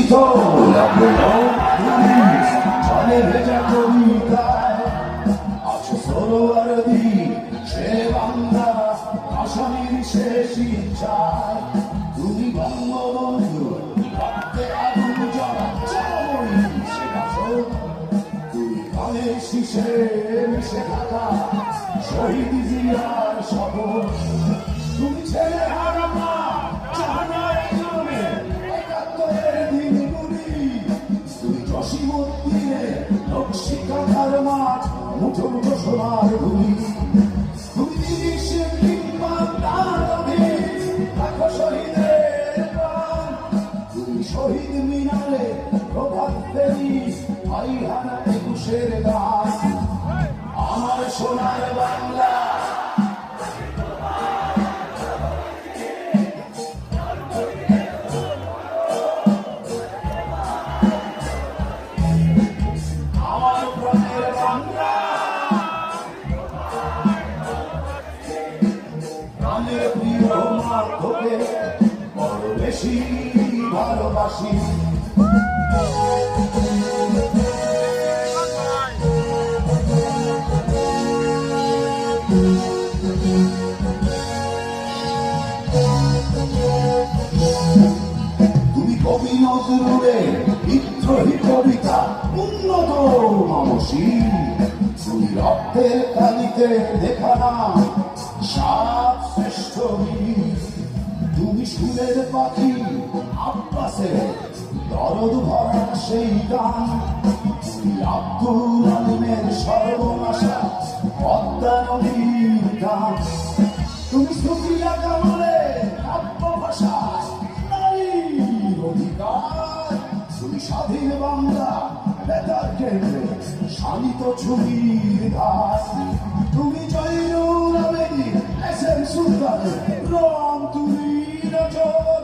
বিস্মিত লাগলো জলে ভেজা কবিতায় আছো সরোয়ার দ্বীপ সে বাংলা আসামির শেষ ইচ্ছায় তুমি বঙ্গবন্ধু রক্তে আগুন জ্বলা সে বাসন তুমি কালে শীষে মিশে থাকা শহীদ জিয়ার শপথ তুমি ছেলে হারা মা জানার জমে একাত্তরের দিনগুলি তুমি জসীমউদ্দিনে নকশিকাঁথার মাঠ মুঠো মুঠো সোনার ভূমি তুমি তিরিশ কিংবা তার অধিক লাখো শহীদের প্রাণ তুমি শহীদ মিনারে প্রভাত ফেরি ভাইহানা একুশের গান আমার সোনার বাংলা আমার প্রাণের বাংলা প্রাণের প্রিয় মা তোকে বড় বেশি ভালোবাসি তুমি কবি নজরুলের বিদ্রোহী কবিতা উন্নত মানসী তুমি রক্তের কালিতে দেখা না সাত শ্রেষ্ঠ বীর তুমি সুরের পাখি আব্বাসের দরদ ভরা সেই গান তুমি আব্দুল আলিমের সর্বনাশা পদ্মা নদীর গান তুমি সুফিয়া কামালের কাব্য ভাষায় নারীর অধিকার তুমি স্বাধীন বাংলা বেতার কেন্দ্রে শালিত ছবির ধার তুমি জয়নুল আবেদীন এস.এম. সুলতানের রং তুমি নজর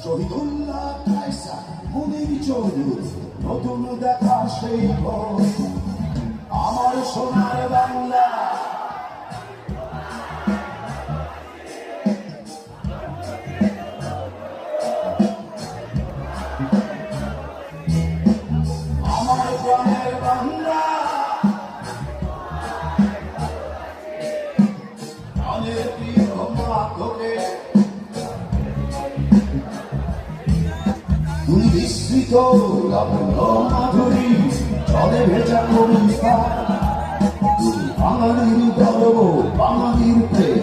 শহীদুল্লাহ কায়সার মুনির চৌধুরী নতুন দেখা সেই ভোর আমার সোনার বাংলা আমার প্রাণের বাংলা প্রাণের প্রিয় মা তোকে তুমি বিস্মিত লাবণ্য মাধুরী জলে ভেজা কবিতা তুমি বাঙালির গর্ব বাঙালির প্রেম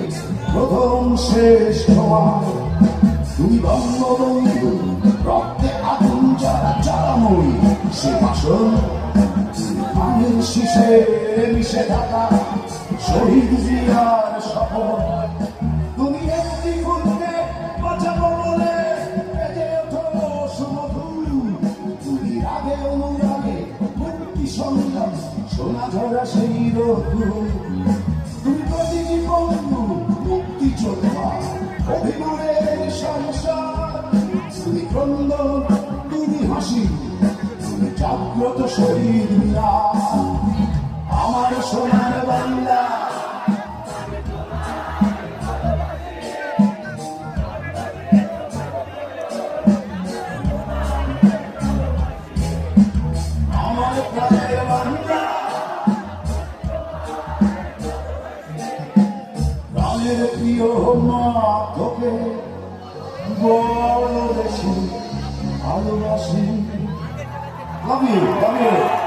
প্রথম শেষ তোমার তুমি বঙ্গবন্ধু রক্তে আগুন যারা জ্বালাময়ী সে ভাষণ তুমি পানির শীষে মিশে থাকা শহীদ জিয়ার শপথ তুমি একটি ফুলকে বাঁচাবো বলে বেজে ওঠো সুমধুর তুমি রাগে অনুরাগে মুক্তি সংগ্রাম সোনা ধরা সেই রোদ্দুর তুমি প্রতিটি বন্ধু মুক্তি যোদ্ধা অভিমানের সংসার তুমি ক্রন্দন তুমি হাসি তুমি জাগ্রত শহীদ মিনার আমার সোনার বাংলা আমার প্রাণের বাংলা প্রাণের প্রিয় মা তোকে বড় বেশি ভালোবাসি। Love you.